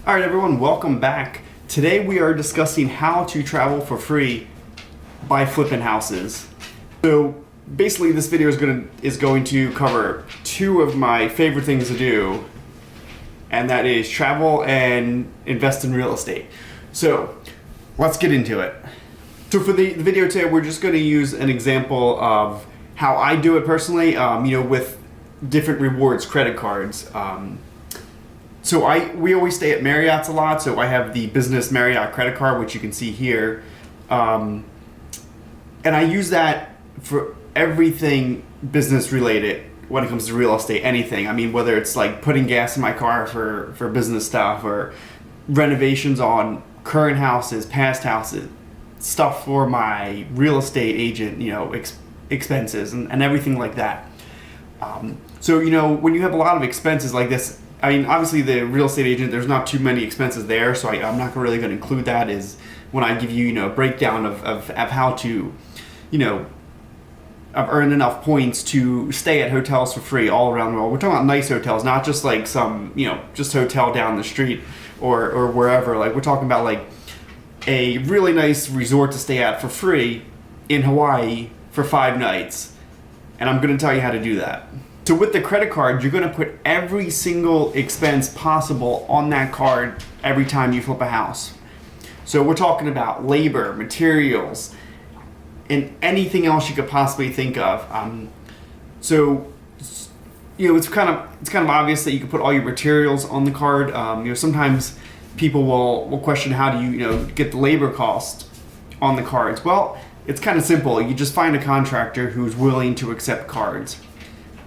All right, everyone, welcome back. Today we are discussing how to travel for free by flipping houses. So basically, this video is going to cover two of my favorite things to do, and that is travel and invest in real estate. So let's get into it. So for the video today, we're just going to use an example of how I do it personally, with different rewards credit cards. We always stay at Marriott's a lot, so I have the business Marriott credit card, which you can see here. And I use that for everything business related when it comes to real estate, anything. I mean, whether it's like putting gas in my car for business stuff, or renovations on current houses, past houses, stuff for my real estate agent, expenses and everything like that. So when you have a lot of expenses like this, I mean, obviously the real estate agent, there's not too many expenses there, so I'm not really going to include that is when I give you, a breakdown of how to, I've earned enough points to stay at hotels for free all around the world. We're talking about nice hotels, not just like some, just hotel down the street or wherever. Like, we're talking about like a really nice resort to stay at for free in Hawaii for 5 nights. And I'm going to tell you how to do that. So with the credit card, you're going to put every single expense possible on that card every time you flip a house. So we're talking about labor, materials, and anything else you could possibly think of. It's kind of obvious that you can put all your materials on the card. Sometimes people will question, how do you get the labor cost on the cards? Well, it's kind of simple. You just find a contractor who's willing to accept cards.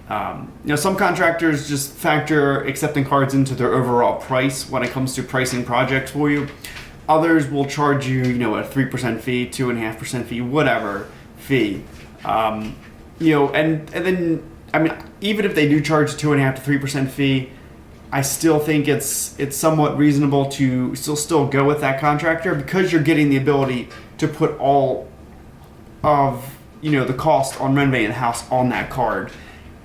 Some contractors just factor accepting cards into their overall price when it comes to pricing projects for you. Others will charge you, a 3% fee, 2.5% fee, whatever fee. And then, I mean, even if they do charge a 2.5% to 3% fee, I still think it's somewhat reasonable to still go with that contractor, because you're getting the ability to put all of, the cost on renovating the house on that card.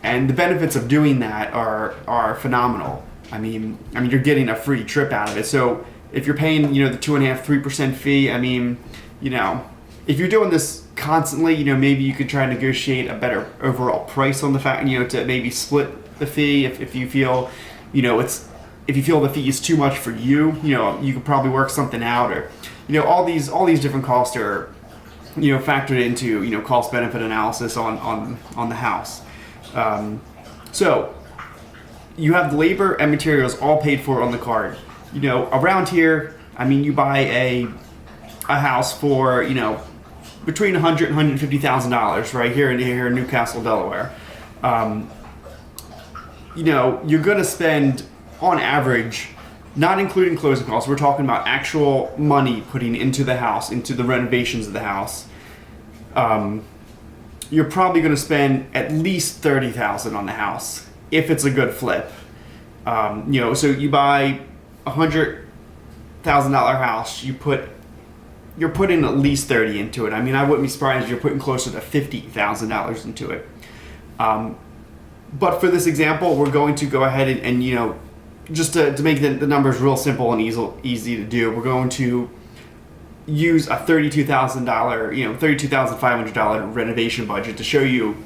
And the benefits of doing that are phenomenal. I mean, you're getting a free trip out of it. So if you're paying, the 2.5%, 3% fee, I mean, if you're doing this constantly, maybe you could try to negotiate a better overall price on the fact, to maybe split the fee if you feel, if you feel the fee is too much for you, you could probably work something out, or, all these different costs are, factored into, cost benefit analysis on the house. So you have the labor and materials all paid for on the card. Around here, I mean, you buy a house for, between $100,000 and $150,000 right here in Newcastle, Delaware. You're going to spend, on average, not including closing costs, we're talking about actual money putting into the house, into the renovations of the house. You're probably going to spend at least $30,000 on the house if it's a good flip. So you buy $100,000 house, you're putting at least $30,000 into it. I mean, I wouldn't be surprised if you're putting closer to $50,000 into it. But for this example, we're going to go ahead and just to make the numbers real simple and easy to do, we're going to use a $32,000, $32,500 renovation budget to show you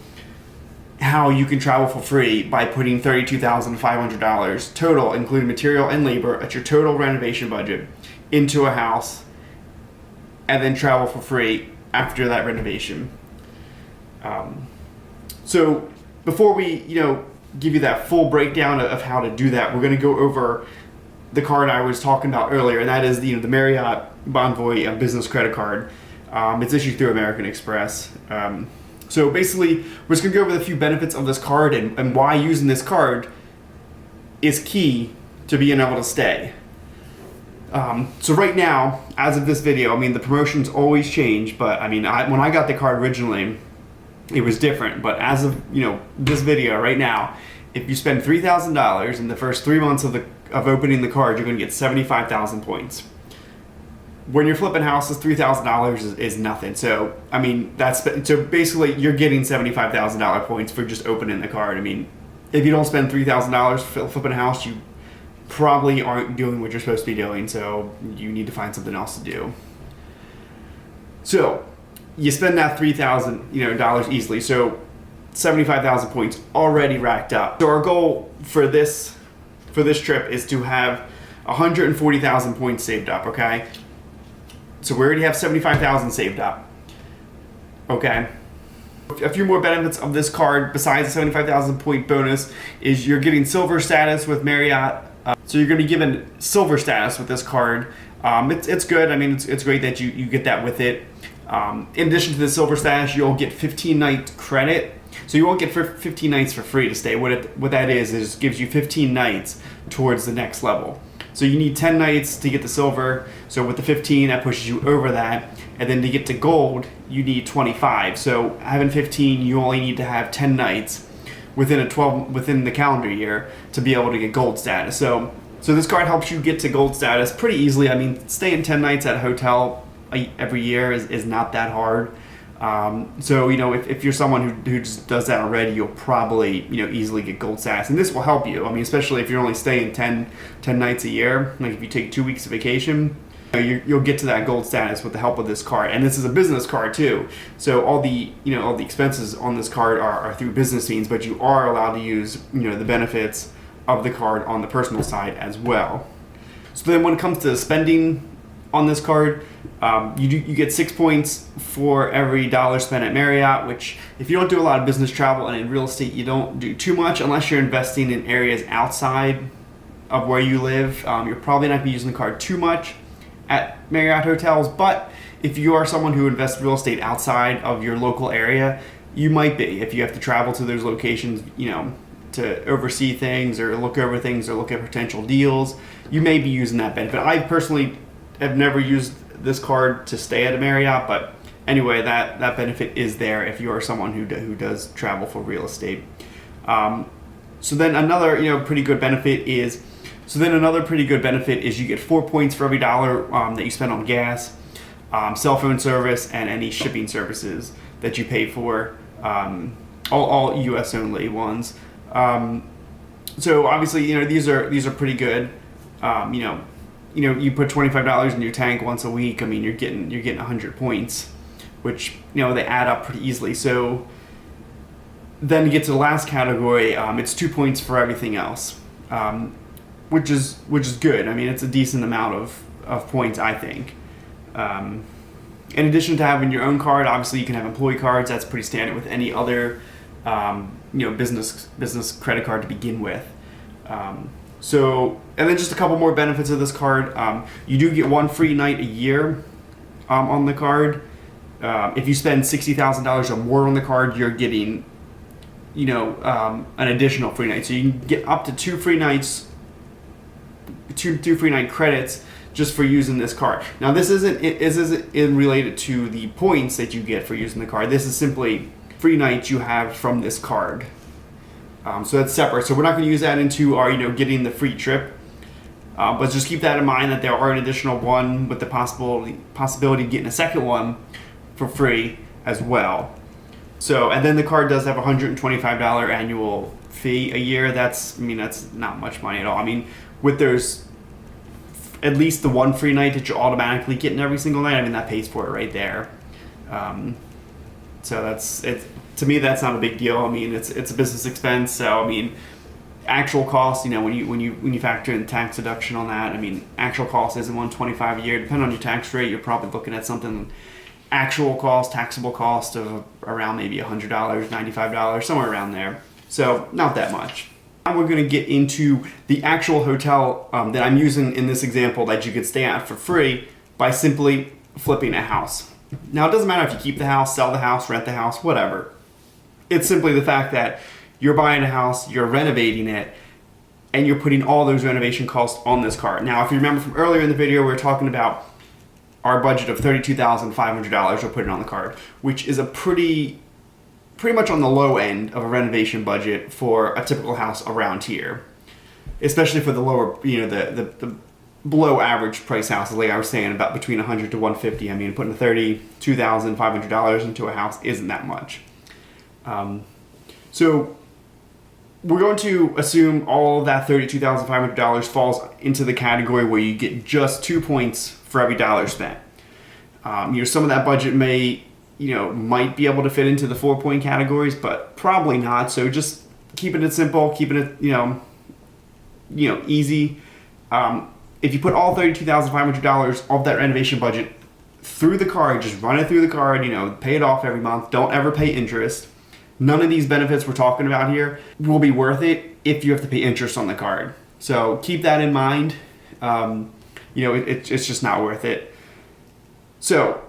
how you can travel for free by putting $32,500 total, including material and labor, at your total renovation budget into a house, and then travel for free after that renovation. So before we, give you that full breakdown of how to do that, we're going to go over the card I was talking about earlier, and that is the Marriott Bonvoy business credit card. It's issued through American Express. So basically, we're just going to go over the few benefits of this card and why using this card is key to being able to stay. So right now, as of this video, I mean, the promotions always change, but I mean, when I got the card originally, it was different. But as of this video right now, if you spend $3,000 in the first 3 months of opening the card, you're going to get 75,000 points. When you're flipping houses, $3,000 is nothing. So I mean, so basically you're getting $75,000 points for just opening the card. I mean, if you don't spend $3,000 flipping a house, probably aren't doing what you're supposed to be doing, so you need to find something else to do. So you spend that $3,000 dollars easily. So 75,000 points already racked up. So our goal for this trip is to have 140,000 points saved up. Okay. So we already have 75,000 saved up. Okay. A few more benefits of this card besides the 75,000 point bonus is you're getting silver status with Marriott. So you're going to be given silver status with this card. It's good. I mean, it's great that you get that with it. In addition to the silver status, you'll get 15 night credit. So you won't get 15 nights for free to stay. What that is gives you 15 nights towards the next level. So you need 10 nights to get the silver. So with the 15, that pushes you over that. And then to get to gold, you need 25. So having 15, you only need to have 10 nights within the calendar year to be able to get gold status. So this card helps you get to gold status pretty easily. I mean, staying 10 nights at a hotel every year is not that hard. So if you're someone who just does that already, you'll probably easily get gold status, and this will help you. I mean, especially if you're only staying 10 nights a year. Like if you take 2 weeks of vacation, you'll get to that gold status with the help of this card. And this is a business card too, so all the expenses on this card are through business means, but you are allowed to use the benefits of the card on the personal side as well. So then when it comes to spending on this card, you get 6 points for every dollar spent at Marriott, which if you don't do a lot of business travel and in real estate, you don't do too much unless you're investing in areas outside of where you live. You're probably not going to be using the card too much at Marriott hotels, but if you are someone who invests real estate outside of your local area, you might be. If you have to travel to those locations, to oversee things or look over things or look at potential deals, you may be using that benefit. I personally have never used this card to stay at a Marriott, but anyway, that benefit is there if you are someone who does travel for real estate. So then another pretty good benefit is you get 4 points for every dollar that you spend on gas, cell phone service, and any shipping services that you pay for, all U.S. only ones. So obviously, these are pretty good. You put $25 in your tank once a week. I mean, you're getting 100 points, which they add up pretty easily. So then to get to the last category, it's 2 points for everything else, which is good. I mean, it's a decent amount of points, I think. In addition to having your own card, obviously you can have employee cards. That's pretty standard with any other business credit card to begin with. And then just a couple more benefits of this card. You do get 1 free night a year on the card. If you spend $60,000 or more on the card, you're getting an additional free night. So you can get up to 2 free nights, two free night credits just for using this card. Now this isn't related to the points that you get for using the card. This is simply free nights you have from this card. So that's separate. So we're not going to use that into our getting the free trip. But just keep that in mind that there are an additional one with the possibility of getting a second one for free as well. So, and then the card does have a $125 annual fee a year. That's not much money at all. I mean, with those, at least the 1 free night that you're automatically getting every single night, that pays for it right there. So that's it. To me, that's not a big deal. I mean, it's a business expense. So actual cost, when you factor in tax deduction on that, actual cost isn't $125 a year. Depending on your tax rate, you're probably looking at something actual cost, taxable cost of around maybe $100, $95, somewhere around there. So not that much. Now we're going to get into the actual hotel that I'm using in this example that you could stay at for free by simply flipping a house. Now it doesn't matter if you keep the house, sell the house, rent the house, whatever. It's simply the fact that you're buying a house, you're renovating it, and you're putting all those renovation costs on this card. Now, if you remember from earlier in the video, we were talking about our budget of $32,500 we're putting on the card, which is a pretty much on the low end of a renovation budget for a typical house around here, especially for the lower, the below average price houses. Like I was saying, about between $100 to $150. Putting $32,500 into a house isn't that much. So we're going to assume all of that $32,500 falls into the category where you get just 2 points for every dollar spent. Some of that budget might be able to fit into the 4-point categories, but probably not. So just keeping it simple, keeping it, easy. If you put all $32,500 of that renovation budget through the card, just run it through the card, pay it off every month. Don't ever pay interest. None of these benefits we're talking about here will be worth it if you have to pay interest on the card. So keep that in mind. It's just not worth it. So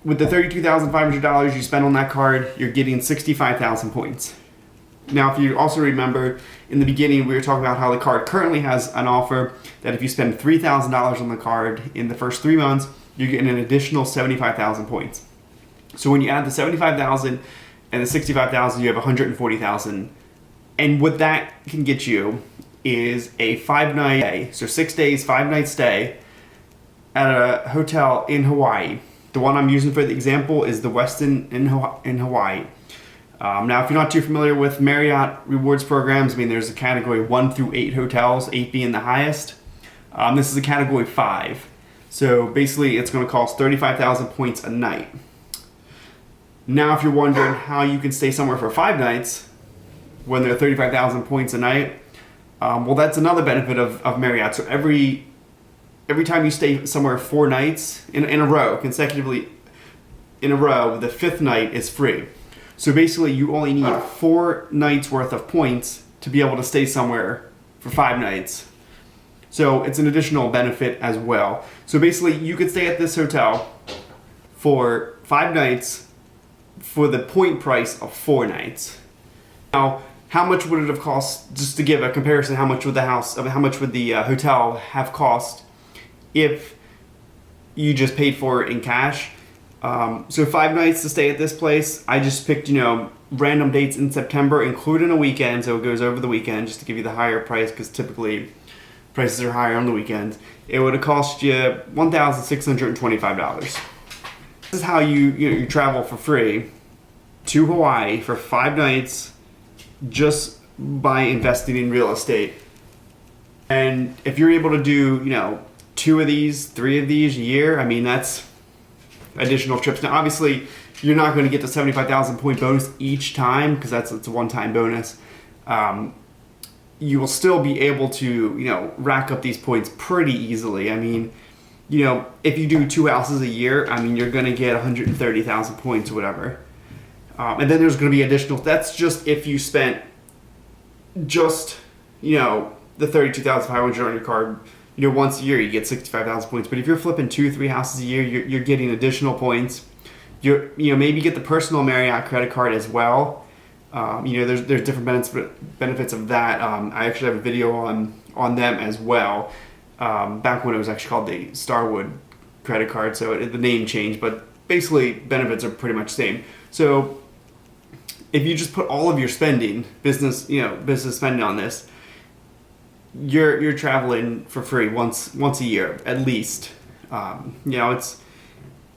with the $32,500 you spend on that card, you're getting 65,000 points. Now, if you also remember, in the beginning, we were talking about how the card currently has an offer that if you spend $3,000 on the card in the first 3 months, you're getting an additional 75,000 points. So when you add the 75,000 and the 65,000, you have 140,000. And what that can get you is a 5-night stay. So 6 days, 5-night stay at a hotel in Hawaii. The one I'm using for the example is the Westin in Hawaii. Now, if you're not too familiar with Marriott rewards programs, there's a category 1 through 8 hotels, 8 being the highest. This is a category 5. So basically, it's going to cost 35,000 points a night. Now, if you're wondering how you can stay somewhere for 5 nights when there are 35,000 points a night, well, that's another benefit of Marriott. So every time you stay somewhere 4 nights in a row, consecutively in a row, the 5th night is free. So basically, you only need 4 nights worth of points to be able to stay somewhere for 5 nights. So it's an additional benefit as well. So basically, you could stay at this hotel for 5 nights for the point price of 4 nights. Now, how much would it have cost, just to give a comparison, how much would the hotel have cost if you just paid for it in cash? So 5 nights to stay at this place. I just picked, random dates in September, including a weekend, so it goes over the weekend, just to give you the higher price, because typically prices are higher on the weekends. It would have cost you $1,625. This is how you travel for free to Hawaii for 5 nights just by investing in real estate. And if you're able to do, 2 of these, 3 of these a year, that's additional trips. Now, obviously, you're not going to get the 75,000 point bonus each time because it's a one-time bonus. You will still be able to, rack up these points pretty easily. If you do 2 houses a year, you're going to get 130,000 points or whatever. And then there's going to be additional. That's just if you spent just, the 32,500 on your card. Once a year you get 65,000 points. But if you're flipping 2-3 houses a year, you're getting additional points. Maybe get the personal Marriott credit card as well. There's different benefits of that. I actually have a video on them as well. Back when it was actually called the Starwood credit card, so the name changed, but basically benefits are pretty much the same. So if you just put all of your spending, business spending on this, you're traveling for free once a year at least.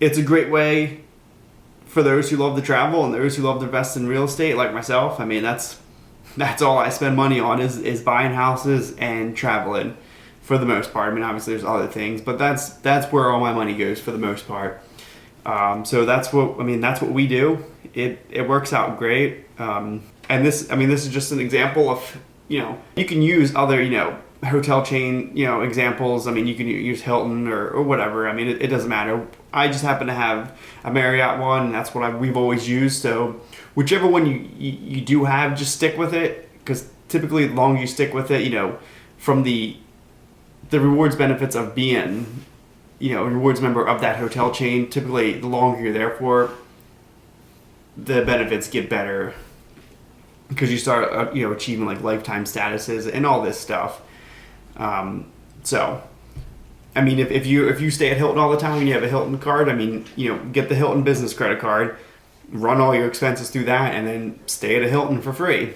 It's a great way for those who love to travel and those who love to invest in real estate like myself. That's all I spend money on is buying houses and traveling for the most part. Obviously there's other things, but that's where all my money goes for the most part. So that's what we do. It works out great. And this is just an example of, you can use other, hotel chain, examples. You can use Hilton or whatever. It doesn't matter. I just happen to have a Marriott one, and that's what we've always used. So whichever one you do have, just stick with it, because typically the longer you stick with it, from the rewards benefits of being, a rewards member of that hotel chain, typically the longer you're there for, the benefits get better. Because you start, achieving like lifetime statuses and all this stuff. If you stay at Hilton all the time and you have a Hilton card, get the Hilton business credit card, run all your expenses through that, and then stay at a Hilton for free.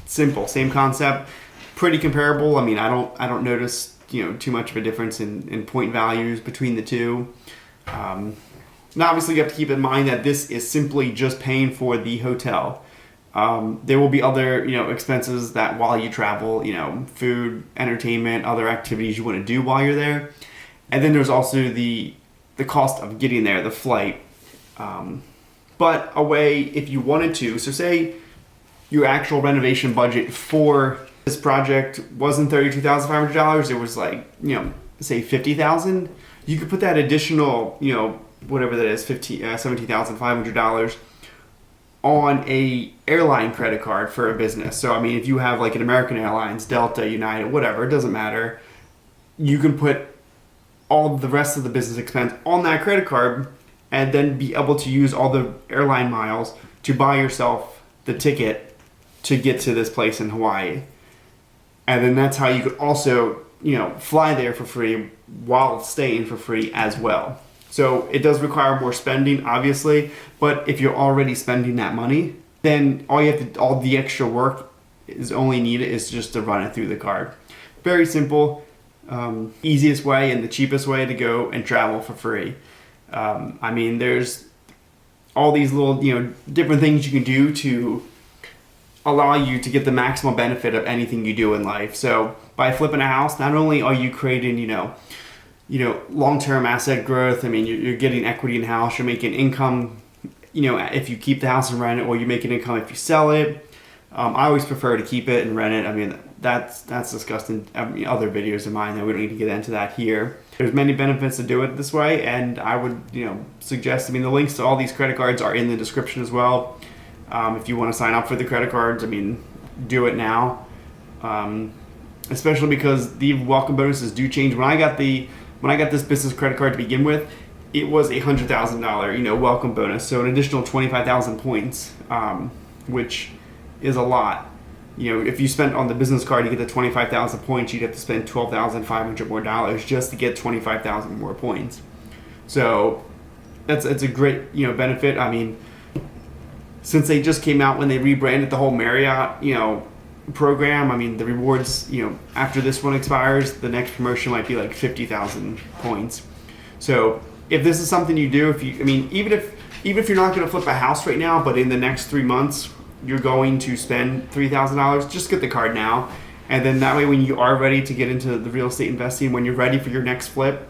Simple, same concept, pretty comparable. I don't notice too much of a difference in point values between the two. Now, obviously, you have to keep in mind that this is simply just paying for the hotel. There will be other, expenses that while you travel, food, entertainment, other activities you want to do while you're there. And then there's also the cost of getting there, the flight. But a way, if you wanted to, so say your actual renovation budget for this project wasn't $32,500, it was like, say $50,000, you could put that additional, whatever that is, $17,500 on a airline credit card for a business. So I mean, if you have like an American Airlines, Delta, United, whatever, it doesn't matter. You can put all the rest of the business expense on that credit card and then be able to use all the airline miles to buy yourself the ticket to get to this place in Hawaii. And then that's how you could also, fly there for free while staying for free as well. So it does require more spending, obviously, but if you're already spending that money, then all the extra work is only needed is just to run it through the card. Very simple, easiest way and the cheapest way to go and travel for free. I mean, there's all these little, different things you can do to allow you to get the maximum benefit of anything you do in life. So by flipping a house, not only are you creating, long-term asset growth. I mean, you're getting equity in the house. You're making income, if you keep the house and rent it, or you're making income if you sell it. I always prefer to keep it and rent it. I mean, that's discussed in other videos of mine that we don't need to get into that here. There's many benefits to do it this way, and I would, suggest, the links to all these credit cards are in the description as well. If you want to sign up for the credit cards, do it now. Especially because the welcome bonuses do change. When I got this business credit card to begin with, it was a $100,000, welcome bonus. So an additional 25,000 points, which is a lot. If you spent on the business card to get the 25,000 points, you'd have to spend $12,500 more dollars just to get 25,000 more points. So it's a great, benefit. Since they just came out when they rebranded the whole Marriott, program, the rewards, after this one expires, the next promotion might be like 50,000 points. So if this is something you do, even if you're not going to flip a house right now, but in the next 3 months you're going to spend $3,000, just get the card now, and then that way when you are ready to get into the real estate investing, when you're ready for your next flip,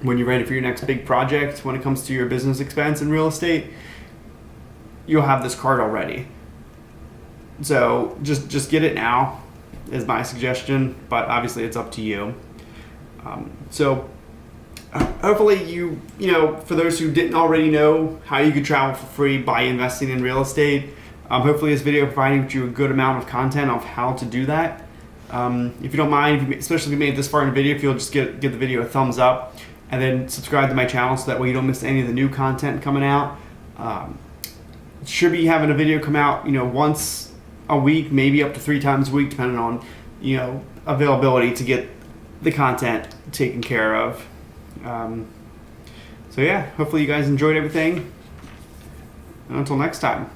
when you're ready for your next big project, when it comes to your business expense in real estate, you'll have this card already. So just get it now is my suggestion, but obviously it's up to you. Hopefully you for those who didn't already know how you could travel for free by investing in real estate, hopefully this video provided you a good amount of content of how to do that. If you don't mind, especially if you made it this far in the video, if you'll just give the video a thumbs up and then subscribe to my channel so that way you don't miss any of the new content coming out. Should be having a video come out, once a week, maybe up to 3 times a week, depending on, availability to get the content taken care of. So yeah, hopefully you guys enjoyed everything. And until next time.